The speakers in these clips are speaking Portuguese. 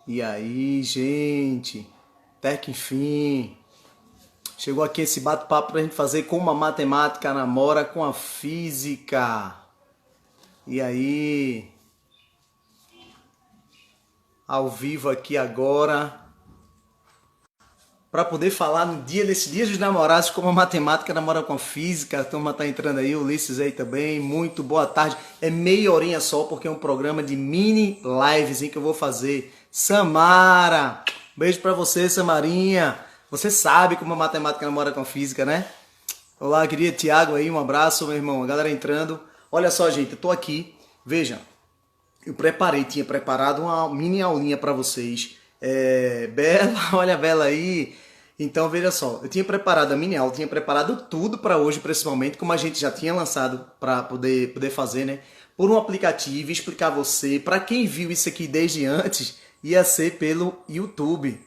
E aí, gente? Até que enfim. Chegou aqui esse bate-papo pra gente fazer como a matemática namora com a física. E aí, ao vivo aqui agora, para poder falar no dia desse Dia dos Namorados, como a matemática namora com a física. A turma tá entrando aí, o Ulisses aí também. Muito boa tarde. É meia horinha só, porque é um programa de mini lives em que eu vou fazer. Samara, beijo pra você, Samarinha. Você sabe como a matemática namora com a física, né? Olá, querido Tiago aí, um abraço, meu irmão. A galera entrando. Olha só, gente, eu tô aqui. Veja, eu tinha preparado uma mini aulinha para vocês. Bela, olha a Bela aí. Então, veja só, eu tinha preparado a mini aula, tinha preparado tudo para hoje, principalmente, como a gente já tinha lançado para poder fazer, né? Por um aplicativo, explicar a você. Para quem viu isso aqui desde antes, ia ser pelo YouTube,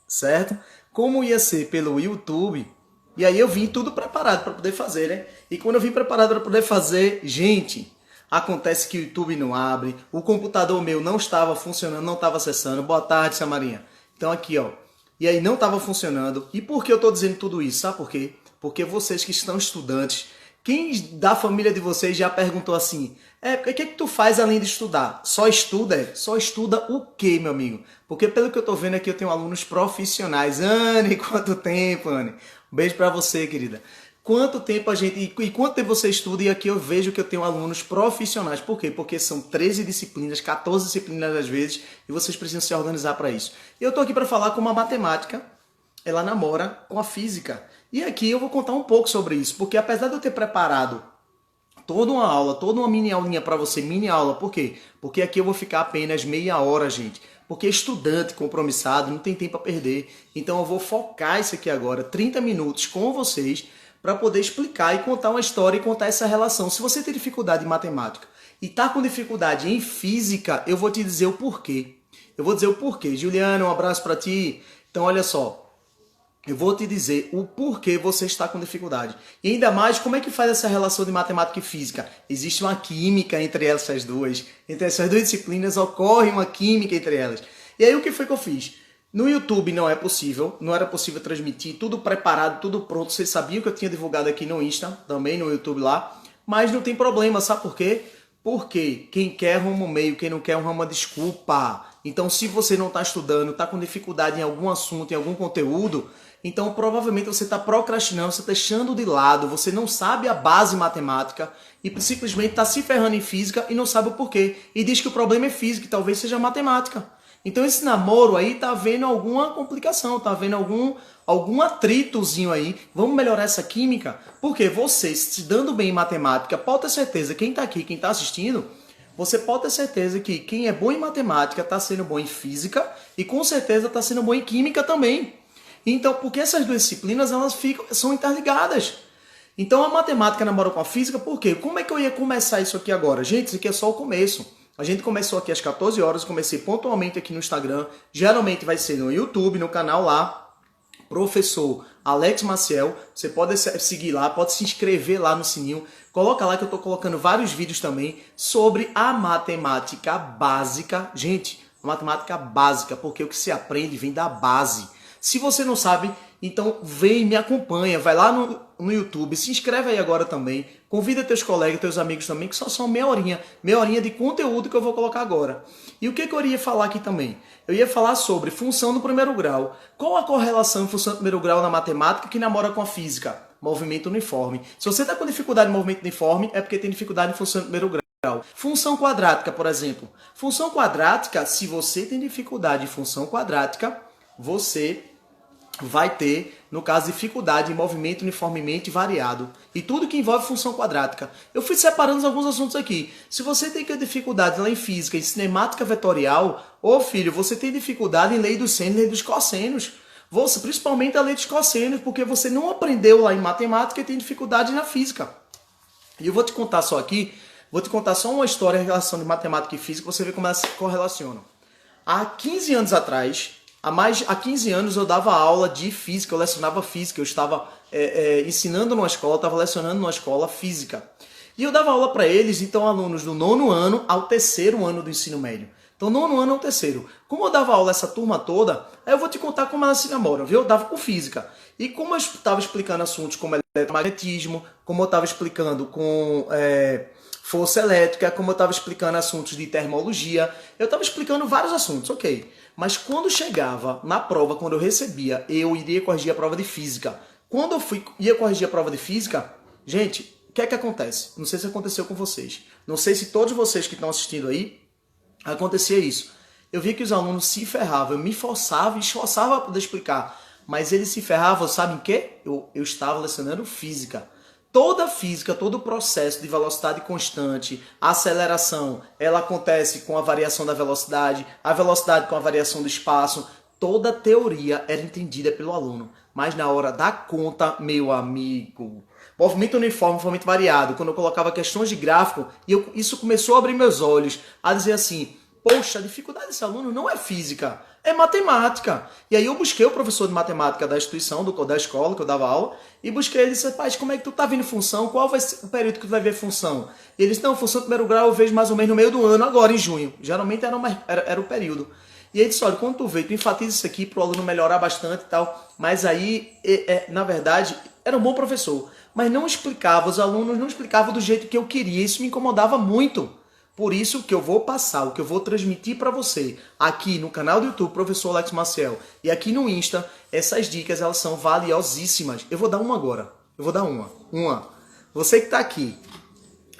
certo? Como ia ser pelo YouTube, e aí eu vim tudo preparado para poder fazer, né? E quando eu vim preparado para poder fazer, gente, acontece que o YouTube não abre, o computador meu não estava funcionando, não estava acessando. Boa tarde, Samarinha. Então aqui, ó. E aí não estava funcionando. E por que eu estou dizendo tudo isso? Sabe por quê? Porque vocês que estão estudantes, quem da família de vocês já perguntou assim, o que é que tu faz além de estudar? Só estuda? Só estuda o quê, meu amigo? Porque pelo que eu estou vendo aqui, eu tenho alunos profissionais. Anne, quanto tempo, Anne? Um beijo para você, querida. Quanto tempo a gente. E quanto tempo você estuda? E aqui eu vejo que eu tenho alunos profissionais. Por quê? Porque são 13 disciplinas, 14 disciplinas às vezes, e vocês precisam se organizar para isso. E eu tô aqui para falar como a matemática ela namora com a física. E aqui eu vou contar um pouco sobre isso, porque apesar de eu ter preparado toda uma aula, toda uma mini aulinha para você, mini aula, por quê? Porque aqui eu vou ficar apenas meia hora, gente. Porque estudante compromissado não tem tempo a perder. Então eu vou focar isso aqui agora, 30 minutos com vocês, para poder explicar e contar uma história e contar essa relação. Se você tem dificuldade em matemática e está com dificuldade em física, eu vou te dizer o porquê. Eu vou dizer o porquê. Juliana, um abraço para ti. Então olha só, eu vou te dizer o porquê você está com dificuldade. E ainda mais, como é que faz essa relação de matemática e física? Existe uma química entre essas duas. Entre essas duas disciplinas ocorre uma química entre elas. E aí o que foi que eu fiz? No YouTube não é possível, não era possível transmitir, tudo preparado, tudo pronto. Vocês sabiam que eu tinha divulgado aqui no Insta, também no YouTube lá. Mas não tem problema, sabe por quê? Porque quem quer arruma um meio, quem não quer arruma uma desculpa. Então se você não está estudando, está com dificuldade em algum assunto, em algum conteúdo, então provavelmente você está procrastinando, você está deixando de lado, você não sabe a base matemática e simplesmente está se ferrando em física e não sabe o porquê. E diz que o problema é física e talvez seja matemática. Então esse namoro aí tá vendo alguma complicação, tá vendo algum atritozinho aí. Vamos melhorar essa química? Porque você, se dando bem em matemática, pode ter certeza, quem tá aqui, quem tá assistindo, você pode ter certeza que quem é bom em matemática tá sendo bom em física e com certeza tá sendo bom em química também. Então, porque essas duas disciplinas, são interligadas. Então a matemática namora com a física, por quê? Como é que eu ia começar isso aqui agora? Gente, isso aqui é só o começo. A gente começou aqui às 14 horas, comecei pontualmente aqui no Instagram. Geralmente vai ser no YouTube, no canal lá, professor Alex Maciel. Você pode seguir lá, pode se inscrever lá no sininho. Coloca lá que eu estou colocando vários vídeos também sobre a matemática básica. Gente, a matemática básica, porque o que se aprende vem da base. Se você não sabe, então vem, me acompanha, vai lá no YouTube, se inscreve aí agora também, convida teus colegas, teus amigos também, que só são meia horinha de conteúdo que eu vou colocar agora. E o que eu iria falar aqui também? Eu ia falar sobre função do primeiro grau. Qual a correlação de função do primeiro grau na matemática que namora com a física? Movimento uniforme. Se você está com dificuldade em movimento uniforme, é porque tem dificuldade em função do primeiro grau. Função quadrática, por exemplo. Função quadrática, se você tem dificuldade em função quadrática, você vai ter, no caso, dificuldade em movimento uniformemente variado. E tudo que envolve função quadrática. Eu fui separando alguns assuntos aqui. Se você tem dificuldade lá em física, em cinemática vetorial, ô filho, você tem dificuldade em lei dos senos, lei dos cossenos. Você, principalmente a lei dos cossenos, porque você não aprendeu lá em matemática e tem dificuldade na física. E eu vou te contar só aqui, vou te contar só uma história em relação de matemática e física, você vê como elas se correlacionam. Há 15 anos atrás, há 15 anos eu dava aula de física, eu lecionava física, eu estava ensinando numa escola, estava lecionando numa escola física. E eu dava aula para eles, então alunos do 9º ano ao 3º ano do ensino médio. Então, nono ano ou terceiro. Como eu dava aula essa turma toda, aí eu vou te contar como elas se namoram, viu? Eu dava com física. E como eu estava explicando assuntos como eletromagnetismo, como eu estava explicando com força elétrica, como eu estava explicando assuntos de termologia, eu estava explicando vários assuntos, ok. Mas quando chegava na prova, quando eu recebia, eu iria corrigir a prova de física. Quando eu ia corrigir a prova de física, gente, o que é que acontece? Não sei se aconteceu com vocês. Não sei se todos vocês que estão assistindo aí, acontecia isso. Eu via que os alunos se ferravam, eu me forçava e esforçava para poder explicar. Mas eles se ferravam, sabe em quê? Eu estava lecionando física. Toda física, todo o processo de velocidade constante, a aceleração, ela acontece com a variação da velocidade, a velocidade com a variação do espaço. Toda a teoria era entendida pelo aluno. Mas na hora da conta, meu amigo, movimento uniforme, movimento variado, quando eu colocava questões de gráfico, isso começou a abrir meus olhos, a dizer assim, poxa, a dificuldade desse aluno não é física, é matemática. E aí eu busquei o professor de matemática da instituição, da escola que eu dava aula, e busquei ele e disse, pai, como é que tu tá vendo função? Qual vai ser o período que tu vai ver função? E ele disse, não, função do primeiro grau eu vejo mais ou menos no meio do ano, agora em junho. Geralmente era o período. E ele disse, olha, quando tu vê, tu enfatiza isso aqui para o aluno melhorar bastante e tal. Mas aí, na verdade, era um bom professor. Mas não explicava, os alunos não explicavam do jeito que eu queria. Isso me incomodava muito. Por isso que eu vou passar, o que eu vou transmitir para você aqui no canal do YouTube, Professor Alex Maciel, e aqui no Insta, essas dicas elas são valiosíssimas. Eu vou dar uma agora. Eu vou dar uma. Você que está aqui,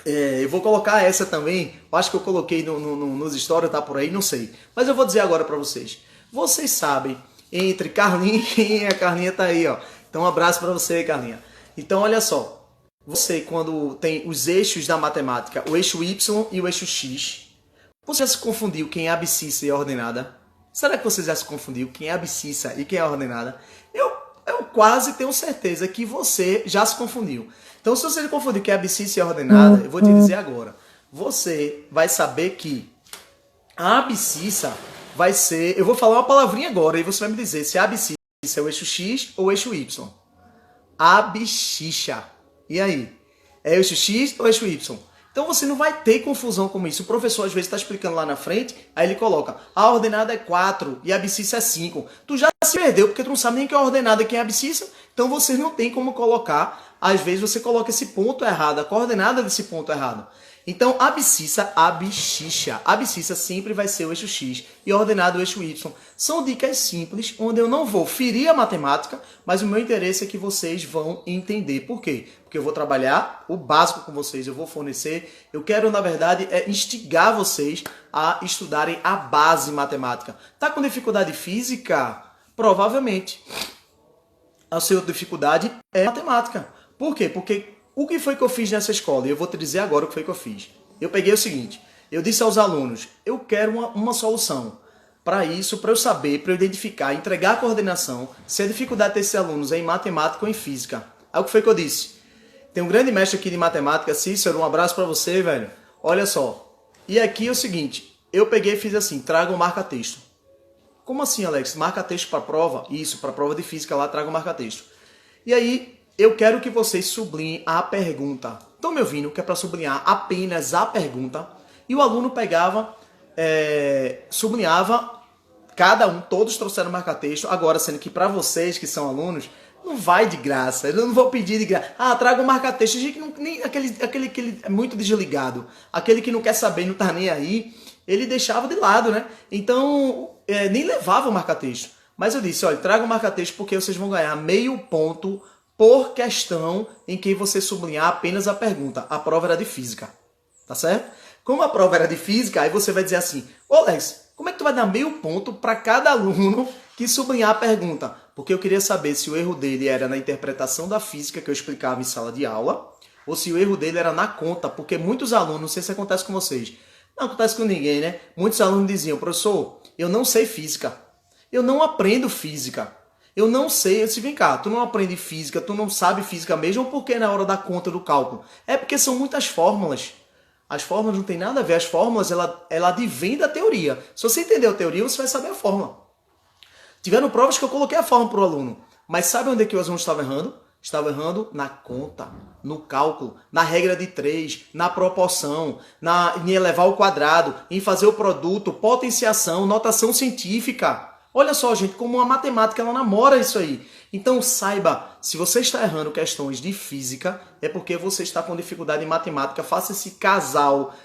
eu vou colocar essa também. Eu acho que eu coloquei nos stories, tá por aí, não sei. Mas eu vou dizer agora para vocês. Vocês sabem, entre Carlinha, a Carlinha tá aí, ó. Então um abraço para você, Carlinha. Então olha só. Você, quando tem os eixos da matemática, o eixo Y e o eixo X, você já se confundiu quem é abscissa e ordenada? Será que você já se confundiu quem é abscissa e quem é ordenada? Eu quase tenho certeza que você já se confundiu. Então, se você se confundiu quem é abscissa e ordenada, eu vou te dizer agora. Você vai saber que a abscissa vai ser... Eu vou falar uma palavrinha agora e você vai me dizer se a abscissa é o eixo X ou o eixo Y. Abscissa. E aí? É eixo X ou eixo Y? Então você não vai ter confusão com isso. O professor às vezes está explicando lá na frente, aí ele coloca, a ordenada é 4 e a abscissa é 5. Tu já se perdeu, porque tu não sabe nem quem é a ordenada e quem é a abscissa. Então você não tem como colocar, às vezes você coloca esse ponto errado, a coordenada desse ponto errado. Então, abscissa, abscissa. Abscissa sempre vai ser o eixo X e ordenado o eixo Y. São dicas simples, onde eu não vou ferir a matemática, mas o meu interesse é que vocês vão entender. Por quê? Porque eu vou trabalhar o básico com vocês, eu vou fornecer. Eu quero, na verdade, instigar vocês a estudarem a base matemática. Tá com dificuldade física? Provavelmente. A sua dificuldade é matemática. Por quê? Porque o que foi que eu fiz nessa escola? E eu vou te dizer agora o que foi que eu fiz. Eu peguei o seguinte, eu disse aos alunos, eu quero uma solução para isso, para eu saber, para eu identificar, entregar a coordenação, se a dificuldade desses alunos é em matemática ou em física. Aí o que foi que eu disse? Tem um grande mestre aqui de matemática, Cícero, um abraço para você, velho. Olha só, e aqui é o seguinte, eu peguei e fiz assim, traga um marca-texto. Como assim, Alex? Marca-texto para prova? Isso, para prova de física lá, traga um marca-texto. E aí, eu quero que vocês sublinhem a pergunta. Estão me ouvindo? Que é para sublinhar apenas a pergunta. E o aluno pegava, sublinhava, cada um, todos trouxeram marca-texto. Agora, sendo que para vocês que são alunos, não vai de graça. Eu não vou pedir de graça. Ah, traga um marca-texto. Aquele que é muito desligado. Aquele que não quer saber, não tá nem aí. Ele deixava de lado, né? Então, nem levava o marca-texto. Mas eu disse, olha, traga um marca-texto porque vocês vão ganhar meio ponto por questão em que você sublinhar apenas a pergunta. A prova era de física, tá certo? Como a prova era de física, aí você vai dizer assim, ô Alex, como é que tu vai dar meio ponto para cada aluno que sublinhar a pergunta? Porque eu queria saber se o erro dele era na interpretação da física que eu explicava em sala de aula, ou se o erro dele era na conta, porque muitos alunos, não sei se acontece com vocês, não acontece com ninguém, né? Muitos alunos diziam, professor, eu não sei física, eu não aprendo física. Eu não sei, eu disse, vem cá, tu não aprende física, tu não sabe física mesmo, ou porque na hora da conta do cálculo? É porque são muitas fórmulas. As fórmulas não tem nada a ver, as fórmulas, ela advém da teoria. Se você entender a teoria, você vai saber a fórmula. Tiveram provas que eu coloquei a fórmula para o aluno, mas sabe onde é que os alunos estavam errando? Estava errando na conta, no cálculo, na regra de 3, na proporção, em elevar ao quadrado, em fazer o produto, potenciação, notação científica. Olha só, gente, como a matemática ela namora isso aí. Então saiba, se você está errando questões de física, é porque você está com dificuldade em matemática. Faça esse casal,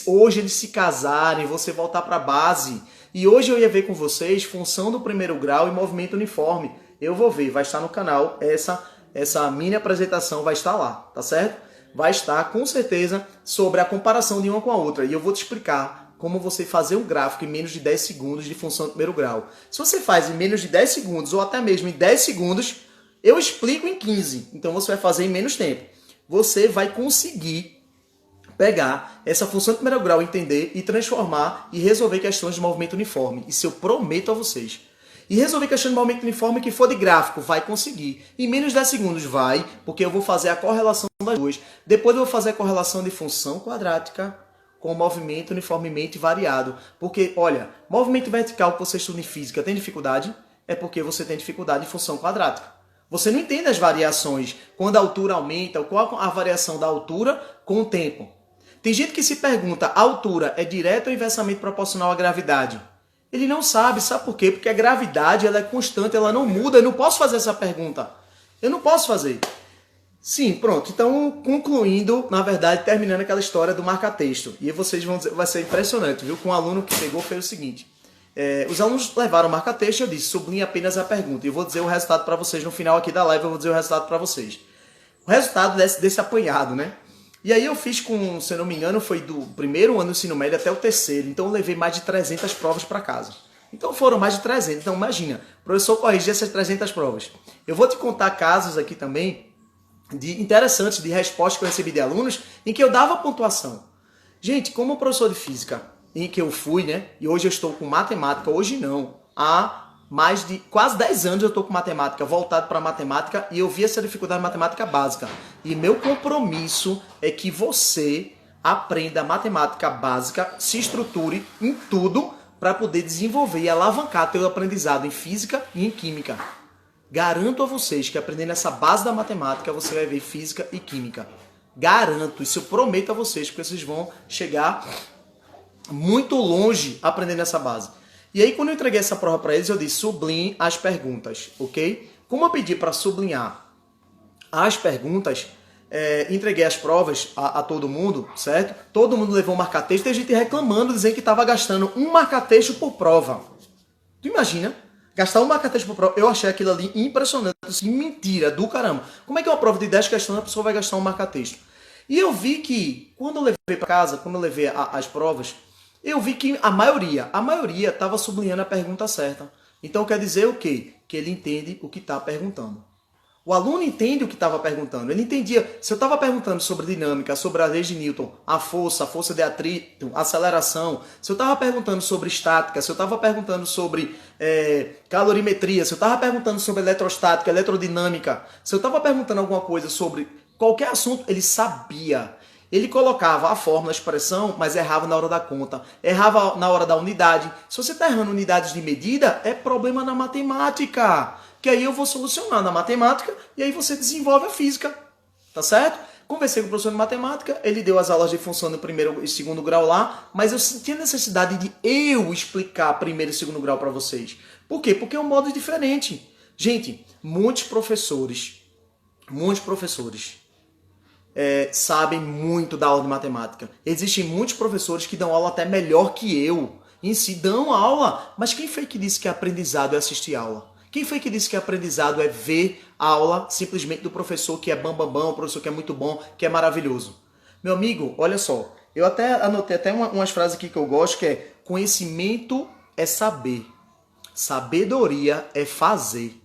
hoje eles se casarem, você voltar para a base. E hoje eu ia ver com vocês função do primeiro grau e movimento uniforme. Eu vou ver, vai estar no canal, essa mini apresentação vai estar lá, tá certo? Vai estar com certeza sobre a comparação de uma com a outra. E eu vou te explicar como você fazer um gráfico em menos de 10 segundos de função do primeiro grau. Se você faz em menos de 10 segundos ou até mesmo em 10 segundos, eu explico em 15. Então você vai fazer em menos tempo. Você vai conseguir pegar essa função do primeiro grau, entender e transformar e resolver questões de movimento uniforme. Isso eu prometo a vocês. E resolver questão de movimento uniforme que for de gráfico, vai conseguir. Em menos de 10 segundos vai, porque eu vou fazer a correlação das duas. Depois eu vou fazer a correlação de função quadrática com movimento uniformemente variado. Porque, olha, movimento vertical que você estuda em física tem dificuldade? É porque você tem dificuldade em função quadrática. Você não entende as variações, quando a altura aumenta, qual a variação da altura com o tempo. Tem gente que se pergunta, a altura é direto ou inversamente proporcional à gravidade? Ele não sabe, sabe por quê? Porque a gravidade ela é constante, ela não muda. Eu não posso fazer essa pergunta. Eu não posso fazer. Sim, pronto. Então, concluindo, na verdade, terminando aquela história do marca-texto. E vocês vão dizer, vai ser impressionante, viu? Com um aluno que pegou foi o seguinte. Os alunos levaram o marca-texto e eu disse, sublinhe apenas a pergunta. E eu vou dizer o resultado para vocês no final aqui da live, eu vou dizer o resultado para vocês. O resultado desse apanhado, né? E aí eu fiz com, se eu não me engano, foi do primeiro ano do ensino médio até o terceiro. Então eu levei mais de 300 provas para casa. Então foram mais de 300. Então imagina, o professor corrigia essas 300 provas. Eu vou te contar casos aqui também interessantes de respostas que eu recebi de alunos em que eu dava pontuação. Gente, como professor de física, em que eu fui, né? E hoje eu estou com matemática, hoje não. Há mais de quase 10 anos eu estou com matemática, voltado para matemática, e eu vi essa dificuldade em matemática básica. E meu compromisso é que você aprenda matemática básica, se estruture em tudo para poder desenvolver e alavancar teu aprendizado em física e em química. Garanto a vocês que aprendendo essa base da matemática, você vai ver física e química. Garanto, isso eu prometo a vocês, porque vocês vão chegar muito longe aprendendo essa base. E aí, quando eu entreguei essa prova para eles, eu disse, sublinhe as perguntas, ok? Como eu pedi para sublinhar as perguntas, entreguei as provas a todo mundo, certo? Todo mundo levou um marca-texto, tem gente reclamando, dizendo que estava gastando um marca-texto por prova. Tu imagina? Gastar um marca-texto por prova. Eu achei aquilo ali impressionante, assim, mentira do caramba. Como é que uma prova de 10 questões a pessoa vai gastar um marca-texto? E eu vi que, quando eu levei para casa, quando eu levei as provas, eu vi que a maioria estava sublinhando a pergunta certa. Então quer dizer o quê? Que ele entende o que está perguntando. O aluno entende o que estava perguntando. Ele entendia, se eu estava perguntando sobre dinâmica, sobre a lei de Newton, a força de atrito, aceleração, se eu estava perguntando sobre estática, se eu estava perguntando sobre calorimetria, se eu estava perguntando sobre eletrostática, eletrodinâmica, se eu estava perguntando alguma coisa sobre qualquer assunto, ele sabia. Ele colocava a fórmula, a expressão, mas errava na hora da conta. Errava na hora da unidade. Se você está errando unidades de medida, é problema na matemática. Que aí eu vou solucionar na matemática e aí você desenvolve a física. Tá certo? Conversei com o professor de matemática, ele deu as aulas de função no primeiro e segundo grau lá, mas eu senti a necessidade de eu explicar primeiro e segundo grau para vocês. Por quê? Porque é um modo diferente. Gente, muitos professores sabem muito da aula de matemática. Existem muitos professores que dão aula até melhor que eu. Em si, dão aula. Mas quem foi que disse que aprendizado é assistir aula? Quem foi que disse que aprendizado é ver a aula simplesmente do professor que é bambambam, o professor que é muito bom, que é maravilhoso? Meu amigo, olha só. Eu até anotei até umas frases aqui que eu gosto, que é: conhecimento é saber. Sabedoria é fazer.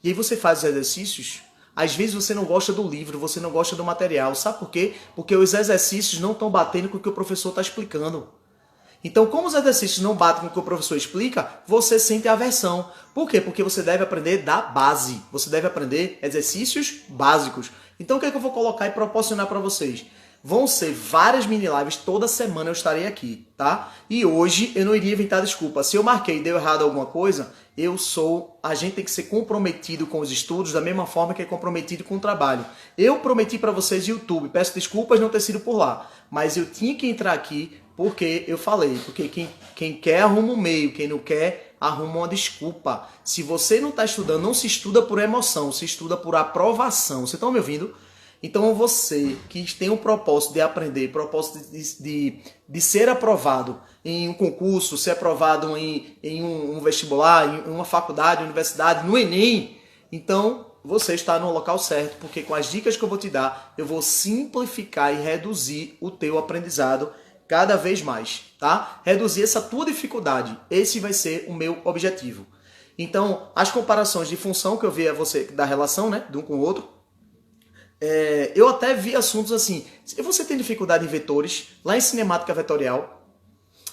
E aí você faz os exercícios. Às vezes você não gosta do livro, você não gosta do material. Sabe por quê? Porque os exercícios não estão batendo com o que o professor está explicando. Então, como os exercícios não batem com o que o professor explica, você sente aversão. Por quê? Porque você deve aprender da base. Você deve aprender exercícios básicos. Então, o que é que eu vou colocar e proporcionar para vocês? Vão ser várias mini lives, toda semana eu estarei aqui, tá? E hoje eu não iria inventar desculpa. Se eu marquei e deu errado alguma coisa, a gente tem que ser comprometido com os estudos da mesma forma que é comprometido com o trabalho. Eu prometi para vocês YouTube, peço desculpas não ter sido por lá, mas eu tinha que entrar aqui porque eu falei, porque quem quer arruma um meio, quem não quer arruma uma desculpa. Se você não está estudando, não se estuda por emoção, se estuda por aprovação. Vocês estão me ouvindo? Então você que tem um propósito de aprender, propósito de ser aprovado em um concurso, ser aprovado em um vestibular, em uma faculdade, universidade, no Enem, então você está no local certo, porque com as dicas que eu vou te dar, eu vou simplificar e reduzir o teu aprendizado cada vez mais, tá? Reduzir essa tua dificuldade, esse vai ser o meu objetivo. Então, as comparações de função que eu vi a você da relação, né, de um com o outro, eu até vi assuntos assim, se você tem dificuldade em vetores, lá em cinemática vetorial,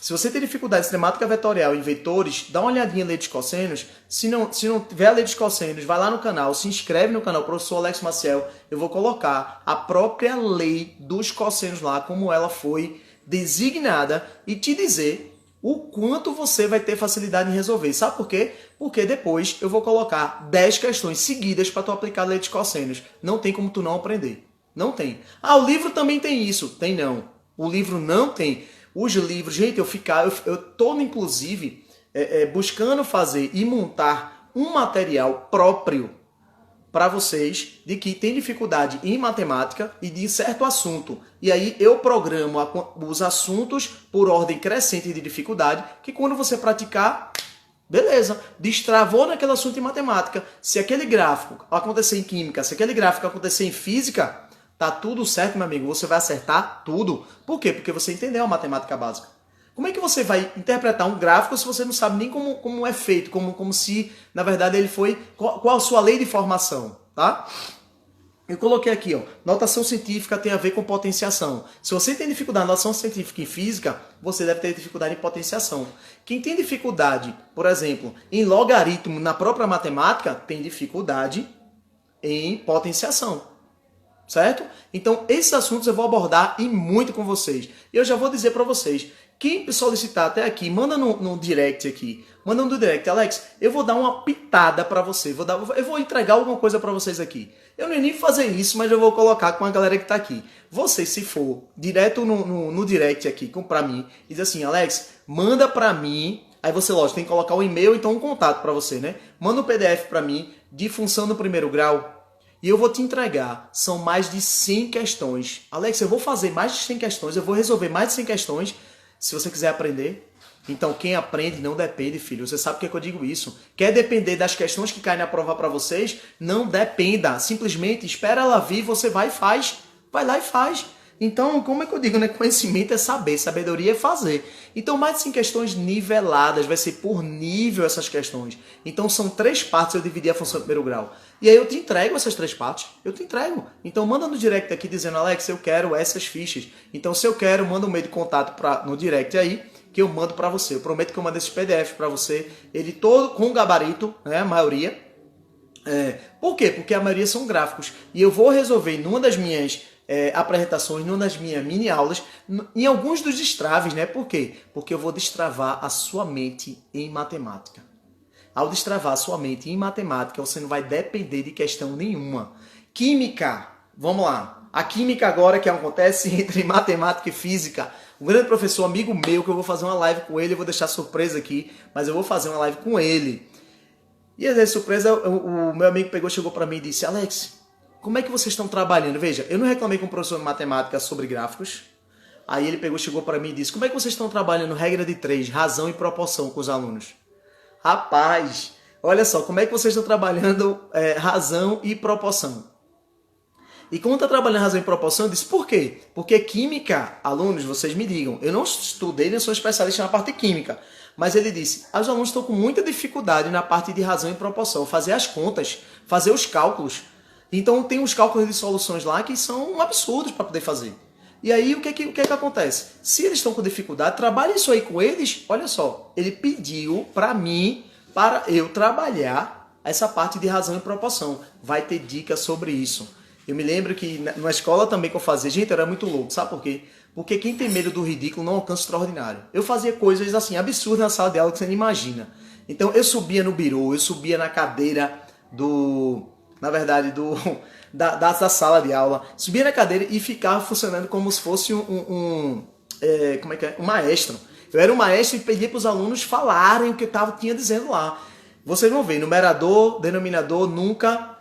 se você tem dificuldade em cinemática vetorial em vetores, dá uma olhadinha em lei dos cossenos. Se não tiver a lei dos cossenos, vai lá no canal, se inscreve no canal, professor Alex Maciel, eu vou colocar a própria lei dos cossenos lá, como ela foi designada, e te dizer o quanto você vai ter facilidade em resolver. Sabe por quê? Porque depois eu vou colocar 10 questões seguidas para tu aplicar a lei de cossenos. Não tem como tu não aprender. Não tem. Ah, o livro também tem isso. Tem não. O livro não tem. Os livros, gente, eu tô inclusive buscando fazer e montar um material próprio para vocês de que tem dificuldade em matemática e de certo assunto. E aí eu programo os assuntos por ordem crescente de dificuldade, que quando você praticar, beleza, destravou naquele assunto em matemática. Se aquele gráfico acontecer em química, se aquele gráfico acontecer em física, tá tudo certo, meu amigo, você vai acertar tudo. Por quê? Porque você entendeu a matemática básica. Como é que você vai interpretar um gráfico se você não sabe nem como é feito, como se, na verdade, ele foi... Qual a sua lei de formação, tá? Eu coloquei aqui, ó, notação científica tem a ver com potenciação. Se você tem dificuldade em notação científica em física, você deve ter dificuldade em potenciação. Quem tem dificuldade, por exemplo, em logaritmo na própria matemática, tem dificuldade em potenciação. Certo? Então, esses assuntos eu vou abordar e muito com vocês. E eu já vou dizer para vocês, quem solicitar até aqui, manda no direct aqui. Manda no direct, Alex, eu vou dar uma pitada para você. Eu vou entregar alguma coisa para vocês aqui. Eu não ia nem fazer isso, mas eu vou colocar com a galera que tá aqui. Você, se for direto no direct aqui, para mim, diz assim, Alex, manda para mim. Aí você, lógico, tem que colocar um e-mail, então um contato para você, né? Manda um PDF para mim de função no primeiro grau. E eu vou te entregar, são mais de 100 questões. Alex, eu vou fazer mais de 100 questões, eu vou resolver mais de 100 questões, se você quiser aprender. Então, quem aprende não depende, filho. Você sabe por que eu digo isso? Quer depender das questões que caem na prova para vocês? Não dependa. Simplesmente espera ela vir, você vai e faz. Vai lá e faz. Então, como é que eu digo, né? Conhecimento é saber, sabedoria é fazer. Então, mais de 100 questões niveladas, vai ser por nível essas questões. Então, são 3 partes, eu dividi a função do primeiro grau. E aí eu te entrego essas 3 partes, eu te entrego. Então, manda no direct aqui dizendo, Alex, eu quero essas fichas. Então, se eu quero, manda um meio de contato no direct aí, que eu mando para você. Eu prometo que eu mando esse PDF para você, ele todo com gabarito, né, a maioria. Por quê? Porque a maioria são gráficos. E eu vou resolver numa das minhas apresentações, numa das minhas mini aulas, em alguns dos destraves, né? Por quê? Porque eu vou destravar a sua mente em matemática. Ao destravar a sua mente em matemática, você não vai depender de questão nenhuma. Química, vamos lá. A química agora que acontece entre matemática e física. Um grande professor, amigo meu, que eu vou fazer uma live com ele, eu vou deixar surpresa aqui, mas eu vou fazer uma live com ele. E às vezes, surpresa, o meu amigo chegou para mim e disse, Alex, como é que vocês estão trabalhando? Veja, eu não reclamei com o professor de matemática sobre gráficos. Aí ele chegou para mim e disse, como é que vocês estão trabalhando regra de 3, razão e proporção com os alunos? Rapaz, olha só, como é que vocês estão trabalhando razão e proporção? E como está trabalhando razão e proporção, eu disse, por quê? Porque química, alunos, vocês me digam, eu não estudei, nem sou especialista na parte química, mas ele disse, os alunos estão com muita dificuldade na parte de razão e proporção, fazer as contas, fazer os cálculos. Então tem uns cálculos de soluções lá que são absurdos para poder fazer. E aí o que que acontece? Se eles estão com dificuldade, trabalhe isso aí com eles. Olha só, ele pediu para mim, para eu trabalhar essa parte de razão e proporção. Vai ter dicas sobre isso. Eu me lembro que na escola também que eu fazia, gente, eu era muito louco, sabe por quê? Porque quem tem medo do ridículo não alcança o extraordinário. Eu fazia coisas assim, absurdas na sala de aula que você não imagina. Então eu subia no birô, eu subia na cadeira da sala de aula, subia na cadeira e ficava funcionando como se fosse um maestro. Eu era um maestro e pedia para os alunos falarem o que eu tinha dizendo lá. Vocês vão ver, numerador, denominador, nunca...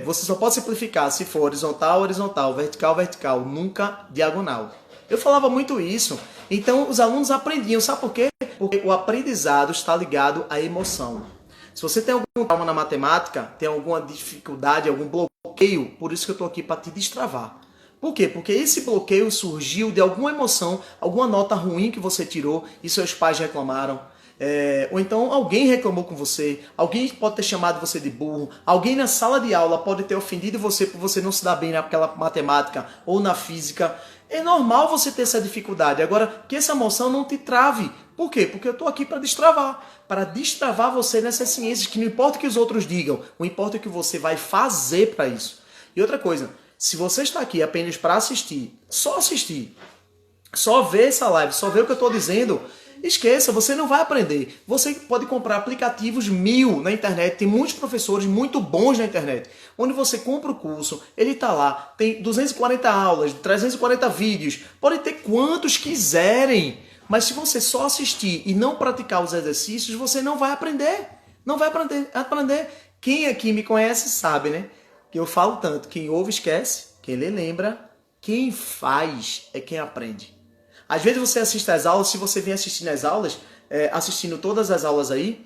você só pode simplificar se for horizontal, horizontal, vertical, vertical, nunca diagonal. Eu falava muito isso. Então os alunos aprendiam. Sabe por quê? Porque o aprendizado está ligado à emoção. Se você tem algum trauma na matemática, tem alguma dificuldade, algum bloqueio, por isso que eu estou aqui para te destravar. Por quê? Porque esse bloqueio surgiu de alguma emoção, alguma nota ruim que você tirou e seus pais reclamaram. Ou então alguém reclamou com você, alguém pode ter chamado você de burro, alguém na sala de aula pode ter ofendido você por você não se dar bem naquela matemática ou na física. É normal você ter essa dificuldade. Agora, que essa emoção não te trave. Por quê? Porque eu estou aqui para destravar. Para destravar você nessas ciências, que não importa o que os outros digam, o importa é o que você vai fazer para isso. E outra coisa, se você está aqui apenas para assistir, só ver essa live, só ver o que eu estou dizendo, esqueça, você não vai aprender. Você pode comprar aplicativos 1000 na internet, tem muitos professores muito bons na internet, onde você compra o curso, ele está lá, tem 240 aulas, 340 vídeos, pode ter quantos quiserem, mas se você só assistir e não praticar os exercícios, você não vai aprender. Não vai aprender. Quem aqui me conhece sabe, né? Que eu falo tanto, quem ouve esquece, quem lê lembra, quem faz é quem aprende. Às vezes você assiste às aulas, se você vem assistindo às aulas, assistindo todas as aulas aí,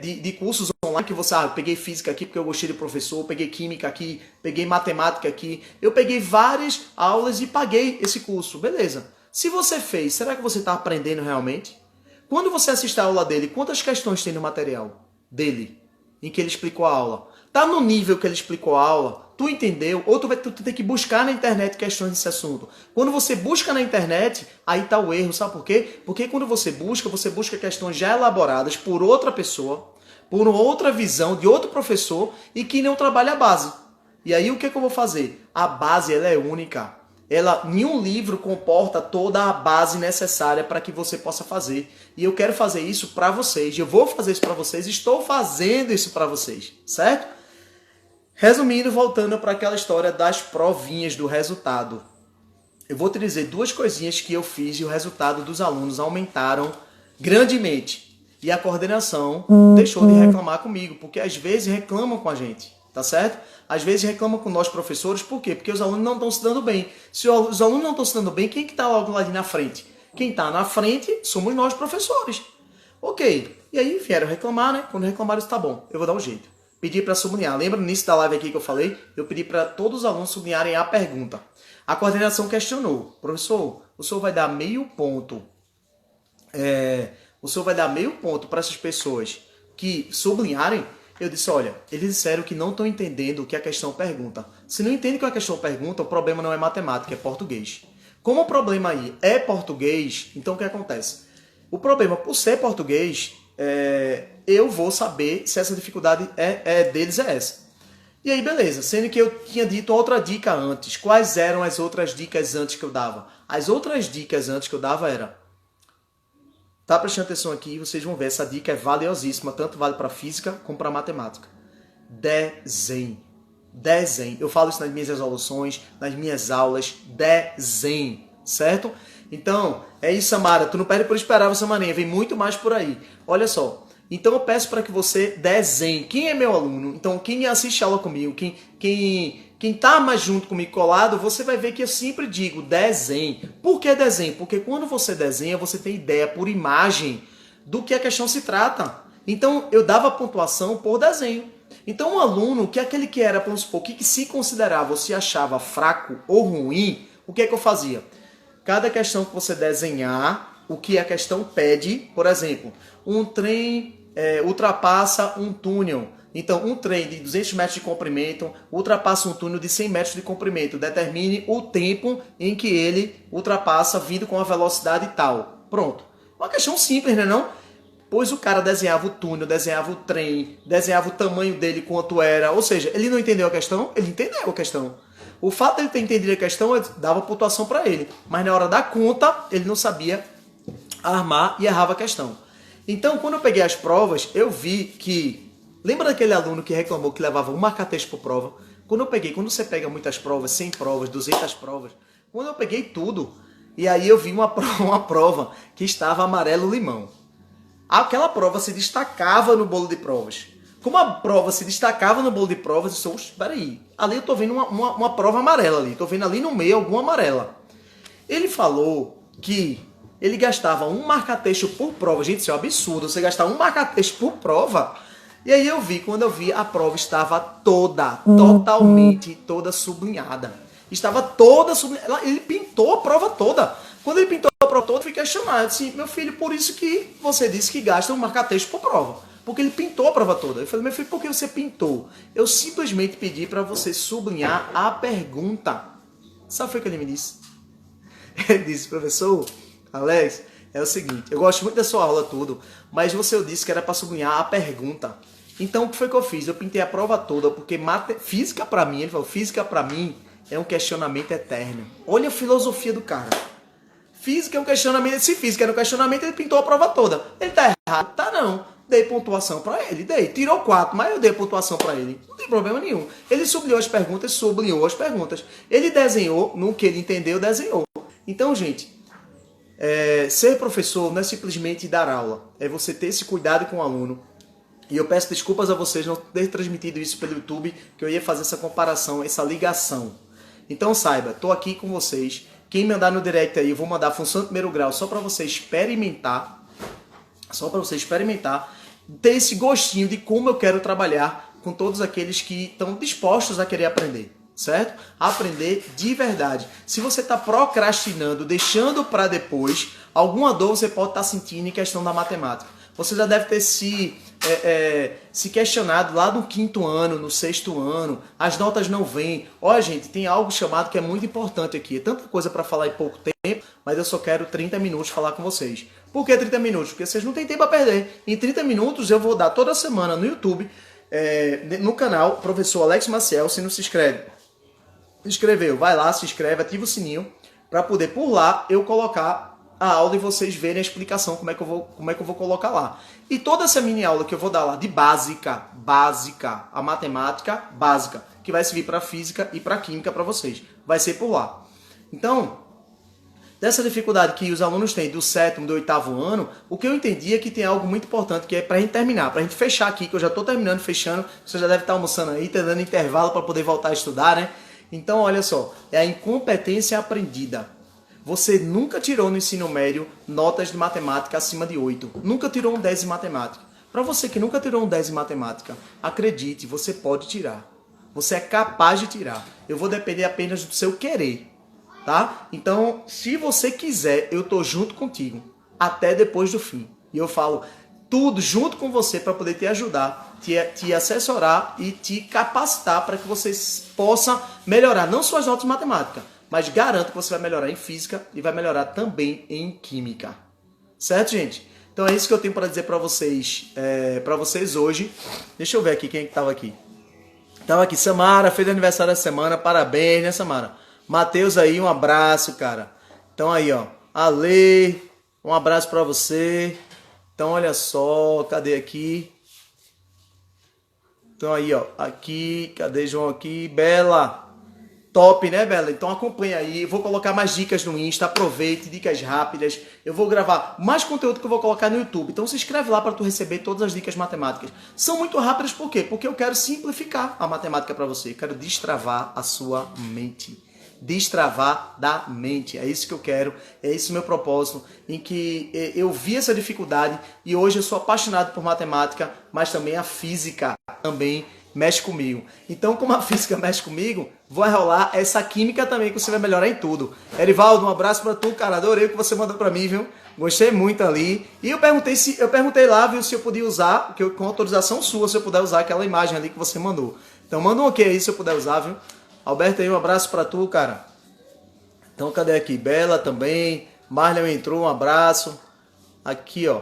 de cursos online, que você, eu peguei física aqui porque eu gostei do professor, peguei química aqui, peguei matemática aqui, eu peguei várias aulas e paguei esse curso, beleza. Se você fez, será que você está aprendendo realmente? Quando você assiste a aula dele, quantas questões tem no material dele, em que ele explicou a aula? Tá no nível que ele explicou a aula? Tu entendeu? Ou tu tem que buscar na internet questões desse assunto. Quando você busca na internet, aí tá o erro. Sabe por quê? Porque quando você busca questões já elaboradas por outra pessoa, por outra visão de outro professor e que não trabalha a base. E aí o que eu vou fazer? A base ela é única. Nenhum livro comporta toda a base necessária para que você possa fazer. E eu quero fazer isso para vocês. Eu vou fazer isso para vocês. Estou fazendo isso para vocês. Certo? Resumindo, voltando para aquela história das provinhas do resultado. Eu vou te dizer duas coisinhas que eu fiz e o resultado dos alunos aumentaram grandemente. E a coordenação deixou de reclamar comigo, porque às vezes reclamam com a gente, tá certo? Às vezes reclamam com nós professores, por quê? Porque os alunos não estão se dando bem. Se os alunos não estão se dando bem, quem que está logo lá na frente? Quem está na frente somos nós professores. Ok, e aí vieram reclamar, né? Quando reclamaram, isso tá bom, eu vou dar um jeito. Pedi para sublinhar. Lembra no início da live aqui que eu falei? Eu pedi para todos os alunos sublinharem a pergunta. A coordenação questionou. Professor, o senhor vai dar meio ponto. O senhor vai dar meio ponto para essas pessoas que sublinharem? Eu disse, olha, eles disseram que não estão entendendo o que a questão pergunta. Se não entende o que a questão pergunta, o problema não é matemática, é português. Como o problema aí é português, então o que acontece? O problema, por ser português, eu vou saber se essa dificuldade deles é essa. E aí, beleza. Sendo que eu tinha dito outra dica antes. Quais eram as outras dicas antes que eu dava? As outras dicas antes que eu dava era... Tá prestando atenção aqui, vocês vão ver. Essa dica é valiosíssima. Tanto vale para física como para matemática. Desenho. Desenho. Eu falo isso nas minhas resoluções, nas minhas aulas. Desenho. Certo? Então, é isso, Samara. Tu não perde por esperar, Samarinha. Vem muito mais por aí. Olha só. Então, eu peço para que você desenhe. Quem é meu aluno? Então, quem assiste aula comigo, quem tá mais junto comigo colado, você vai ver que eu sempre digo desenhe. Por que desenhe? Porque quando você desenha, você tem ideia por imagem do que a questão se trata. Então, eu dava pontuação por desenho. Então, um aluno, que aquele que era, vamos supor, que se considerava ou se achava fraco ou ruim, o que é que eu fazia? Cada questão que você desenhar, o que a questão pede, por exemplo, um trem ultrapassa um túnel. Então, um trem de 200 metros de comprimento ultrapassa um túnel de 100 metros de comprimento. Determine o tempo em que ele ultrapassa vindo com a velocidade tal. Pronto. Uma questão simples, né não? pois o cara desenhava o túnel, desenhava o trem, desenhava o tamanho dele, quanto era. Ou seja, ele não entendeu a questão? Ele entendeu a questão. O fato de ele ter entendido a questão, eu dava pontuação para ele. Mas na hora da conta, ele não sabia armar e errava a questão. Então, quando eu peguei as provas, eu vi que... Lembra daquele aluno que reclamou que levava um marca-texto por prova? Quando você pega muitas provas, 100 provas, 200 provas, quando eu peguei tudo, e aí eu vi uma prova que estava amarelo-limão. Aquela prova se destacava no bolo de provas. Como a prova se destacava no bolo de provas, eu disse, espera aí, ali eu tô vendo uma prova amarela ali, tô vendo ali no meio alguma amarela. Ele falou que ele gastava um marca-texto por prova. Gente, isso é um absurdo, você gastar um marca-texto por prova. E aí quando eu vi, a prova estava toda sublinhada. Estava toda sublinhada. Ele pintou a prova toda. Quando ele pintou a prova toda, eu fui questionado. Eu disse, meu filho, por isso que você disse que gasta um marca-texto por prova. Porque ele pintou a prova toda. Eu falei, meu filho, por que você pintou? Eu simplesmente pedi para você sublinhar a pergunta. Sabe o que ele me disse? Ele disse, professor Alex, é o seguinte, eu gosto muito da sua aula tudo, mas você disse que era para sublinhar a pergunta. Então o que foi que eu fiz? Eu pintei a prova toda, porque física para mim, ele falou, física para mim é um questionamento eterno. Olha a filosofia do cara. Física é um questionamento, se física era um questionamento, ele pintou a prova toda. Ele tá errado? Tá não. Dei pontuação para ele, tirou 4, mas eu dei pontuação para ele. Não tem problema nenhum. Ele sublinhou as perguntas. Ele desenhou, no que ele entendeu, desenhou. Então, gente, ser professor não é simplesmente dar aula, é você ter esse cuidado com o aluno. E eu peço desculpas a vocês não ter transmitido isso pelo YouTube, que eu ia fazer essa comparação, essa ligação. Então saiba, estou aqui com vocês. Quem mandar no direct aí, eu vou mandar a função de primeiro grau só para você experimentar. Ter esse gostinho de como eu quero trabalhar com todos aqueles que estão dispostos a querer aprender. Certo? Aprender de verdade. Se você está procrastinando, deixando para depois, alguma dor você pode estar sentindo em questão da matemática. Você já deve ter se questionado lá no 5º ano, no 6º ano, as notas não vêm. Olha, gente, tem algo chamado que é muito importante aqui. É tanta coisa para falar em pouco tempo, mas eu só quero 30 minutos falar com vocês. Por que 30 minutos? Porque vocês não têm tempo a perder. Em 30 minutos eu vou dar toda semana no YouTube, no canal Professor Alex Maciel. Se não se inscreveu, vai lá, se inscreve, ativa o sininho para poder por lá eu colocar a aula e vocês verem a explicação como é que eu vou colocar lá. E toda essa mini aula que eu vou dar lá de básica, a matemática básica, que vai servir para física e para química para vocês, vai ser por lá. Então, dessa dificuldade que os alunos têm do 7º, do 8º ano, o que eu entendi é que tem algo muito importante, que é para a gente terminar, para a gente fechar aqui, que eu já estou terminando, fechando, você já deve estar almoçando aí, tá dando intervalo para poder voltar a estudar, né? Então, olha só, é a incompetência aprendida. Você nunca tirou no ensino médio notas de matemática acima de 8. Nunca tirou um 10 em matemática. Para você que nunca tirou um 10 em matemática, acredite, você pode tirar. Você é capaz de tirar. Eu vou depender apenas do seu querer, tá? Então, se você quiser, eu tô junto contigo até depois do fim. E eu falo tudo junto com você para poder te ajudar, te assessorar e te capacitar para que você possa melhorar não só as notas de matemática, mas garanto que você vai melhorar em física e vai melhorar também em química. Certo, gente? Então é isso que eu tenho para dizer para vocês hoje. Deixa eu ver aqui quem estava aqui. Estava aqui, Samara, fez aniversário essa semana, parabéns, né, Samara? Matheus aí, um abraço, cara. Então aí, ó, Ale, um abraço para você. Então, olha só, cadê aqui? Então aí, ó, aqui, cadê João aqui? Bela, top, né, Bela? Então acompanha aí, eu vou colocar mais dicas no Insta, aproveite, dicas rápidas. Eu vou gravar mais conteúdo que eu vou colocar no YouTube. Então se inscreve lá para tu receber todas as dicas matemáticas. São muito rápidas, por quê? Porque eu quero simplificar a matemática para você. Eu quero destravar a sua mente. Destravar da mente, é isso que eu quero, é esse o meu propósito, em que eu vi essa dificuldade e hoje eu sou apaixonado por matemática, mas também a física também mexe comigo. Então, como a física mexe comigo, vai rolar essa química também, que você vai melhorar em tudo. Erivaldo, um abraço pra tu, cara, adorei o que você mandou pra mim, viu? Gostei muito ali. E eu perguntei lá, viu, se eu podia usar, com autorização sua, se eu puder usar aquela imagem ali que você mandou. Então manda um ok aí se eu puder usar, viu? Alberto aí, um abraço pra tu, cara. Então, cadê aqui? Bela também. Marlon entrou, um abraço. Aqui, ó.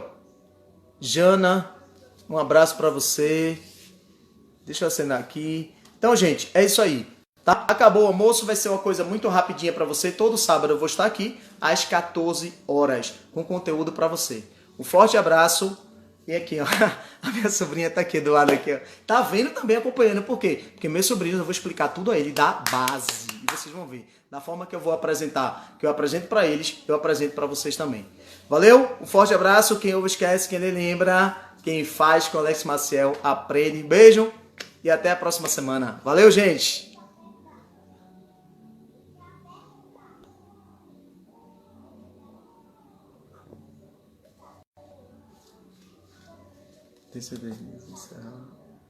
Jana, um abraço para você. Deixa eu acenar aqui. Então, gente, é isso aí. Tá? Acabou o almoço, vai ser uma coisa muito rapidinha para você. Todo sábado eu vou estar aqui às 14 horas com conteúdo para você. Um forte abraço. E aqui, ó, a minha sobrinha tá aqui do lado aqui, ó. Tá vendo também, acompanhando. Por quê? Porque meus sobrinhos, eu vou explicar tudo a ele da base. E vocês vão ver. Da forma que eu vou apresentar, que eu apresento para eles, eu apresento para vocês também. Valeu? Um forte abraço. Quem ouve esquece, quem lembra. Quem faz com Alex Maciel aprende. Beijo e até a próxima semana. Valeu, gente! Tem cerveja?